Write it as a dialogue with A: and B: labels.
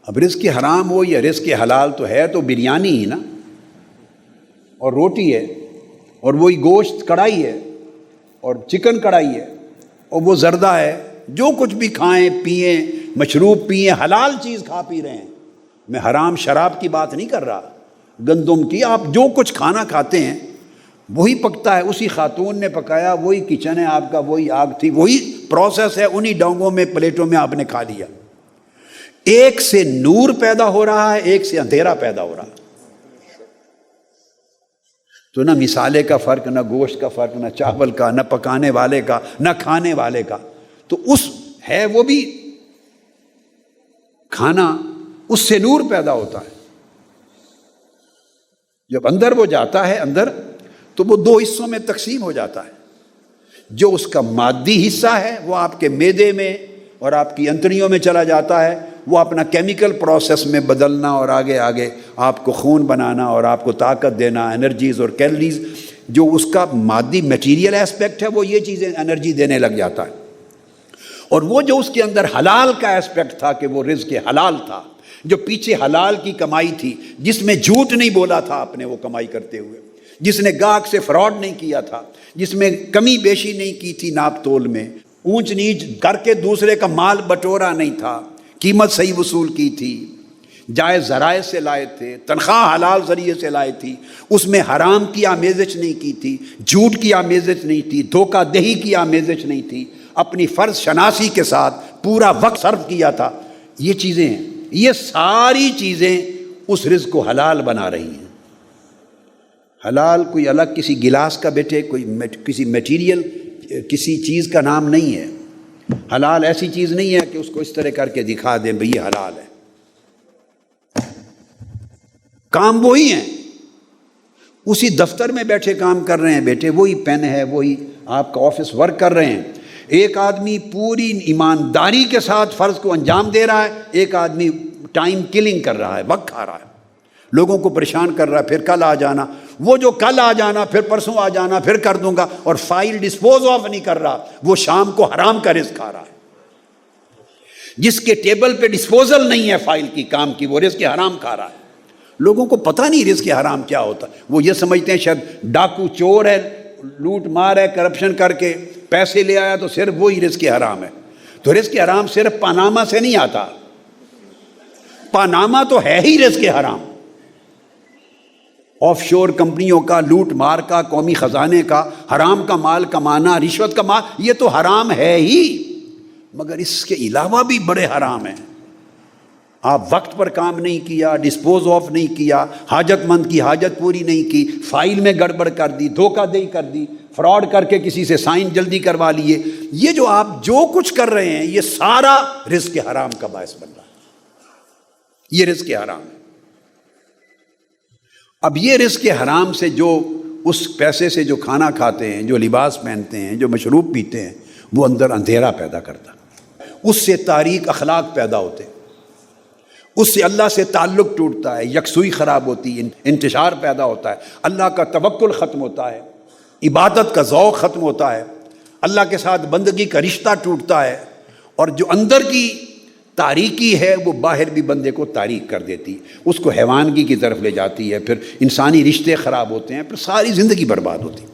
A: اب رزق حرام ہو یا رزق حلال تو ہے تو بریانی ہی نا، اور روٹی ہے، اور وہی گوشت کڑھائی ہے، اور چکن کڑھائی ہے، اور وہ زردہ ہے، جو کچھ بھی کھائیں پئیں، مشروب پئیں، حلال چیز کھا پی رہے ہیں۔ میں حرام شراب کی بات نہیں کر رہا، گندم کی، آپ جو کچھ کھانا کھاتے ہیں وہی پکتا ہے، اسی خاتون نے پکایا، وہی کچن ہے آپ کا، وہی آگ تھی، وہی پروسیس ہے، انہی ڈونگوں میں پلیٹوں میں آپ نے کھا لیا۔ ایک سے نور پیدا ہو رہا ہے، ایک سے اندھیرا پیدا ہو رہا ہے۔ تو نہ مسالے کا فرق، نہ گوشت کا فرق، نہ چاول کا، نہ پکانے والے کا، نہ کھانے والے کا۔ تو اس ہے وہ بھی کھانا، اس سے نور پیدا ہوتا ہے۔ جب اندر وہ جاتا ہے اندر، تو وہ دو حصوں میں تقسیم ہو جاتا ہے۔ جو اس کا مادی حصہ ہے وہ آپ کے معدے میں اور آپ کی انتڑیوں میں چلا جاتا ہے، وہ اپنا کیمیکل پروسیس میں بدلنا اور آگے آگے آپ کو خون بنانا اور آپ کو طاقت دینا، انرجیز اور کیلریز، جو اس کا مادی میٹیریل ایسپیکٹ ہے وہ یہ چیزیں انرجی دینے لگ جاتا ہے۔ اور وہ جو اس کے اندر حلال کا ایسپیکٹ تھا کہ وہ رزق حلال تھا، جو پیچھے حلال کی کمائی تھی، جس میں جھوٹ نہیں بولا تھا آپ نے وہ کمائی کرتے ہوئے، جس نے گاہک سے فراڈ نہیں کیا تھا، جس میں کمی بیشی نہیں کی تھی ناپ تول میں، اونچ نیچ کر کے دوسرے کا مال بٹورا نہیں تھا، قیمت صحیح وصول کی تھی، جائز ذرائع سے لائے تھے، تنخواہ حلال ذریعے سے لائے تھی، اس میں حرام کی آمیزش نہیں کی تھی، جھوٹ کی آمیزش نہیں تھی، دھوکہ دہی کی آمیزش نہیں تھی، اپنی فرض شناسی کے ساتھ پورا وقت صرف کیا تھا۔ یہ چیزیں ہیں، یہ ساری چیزیں اس رزق کو حلال بنا رہی ہیں۔ حلال کوئی الگ کسی گلاس کا بیٹے، کوئی کسی میٹیریل، کسی چیز کا نام نہیں ہے۔ حلال ایسی چیز نہیں ہے کہ اس کو اس طرح کر کے دکھا دیں بھئی یہ حلال ہے۔ کام وہی ہیں، اسی دفتر میں بیٹھے کام کر رہے ہیں بیٹے، وہی پین ہے، وہی آپ کا آفس ورک کر رہے ہیں۔ ایک آدمی پوری ایمانداری کے ساتھ فرض کو انجام دے رہا ہے، ایک آدمی ٹائم کلنگ کر رہا ہے، وقت کھا رہا ہے، لوگوں کو پریشان کر رہا ہے، پھر کل آ جانا، وہ جو کل آ جانا، پھر پرسوں آ جانا، پھر کر دوں گا، اور فائل ڈسپوز آف نہیں کر رہا، وہ شام کو حرام کا رزق کھا رہا ہے۔ جس کے ٹیبل پہ ڈسپوزل نہیں ہے فائل کی، کام کی، وہ رزق حرام کھا رہا ہے۔ لوگوں کو پتہ نہیں رزق حرام کیا ہوتا ہے، وہ یہ سمجھتے ہیں شاید ڈاکو چور ہے، لوٹ مار ہے، کرپشن کر کے پیسے لے آیا تو صرف وہی رزق حرام ہے۔ تو رزق حرام صرف پاناما سے نہیں آتا، پاناما تو ہے ہی رزق حرام۔ آف شور کمپنیوں کا لوٹ مار کا، قومی خزانے کا، حرام کا مال کمانا، رشوت کا مال، یہ تو حرام ہے ہی، مگر اس کے علاوہ بھی بڑے حرام ہیں۔ آپ وقت پر کام نہیں کیا، ڈسپوز آف نہیں کیا، حاجت مند کی حاجت پوری نہیں کی، فائل میں گڑبڑ کر دی، دھوکہ دہی کر دی، فراڈ کر کے کسی سے سائن جلدی کروا لیے، یہ جو آپ جو کچھ کر رہے ہیں یہ سارا رزق حرام کا باعث بن رہا ہے۔ یہ رزق حرام ہے۔ اب یہ رزق حرام سے جو اس پیسے سے جو کھانا کھاتے ہیں، جو لباس پہنتے ہیں، جو مشروب پیتے ہیں، وہ اندر اندھیرا پیدا کرتا ہے، اس سے تاریک اخلاق پیدا ہوتے ہیں، اس سے اللہ سے تعلق ٹوٹتا ہے، یکسوئی خراب ہوتی ہے، انتشار پیدا ہوتا ہے، اللہ کا توکل ختم ہوتا ہے، عبادت کا ذوق ختم ہوتا ہے، اللہ کے ساتھ بندگی کا رشتہ ٹوٹتا ہے، اور جو اندر کی تاریکی ہے وہ باہر بھی بندے کو تاریک کر دیتی ہے، اس کو حیوانگی کی طرف لے جاتی ہے، پھر انسانی رشتے خراب ہوتے ہیں، پھر ساری زندگی برباد ہوتی ہے۔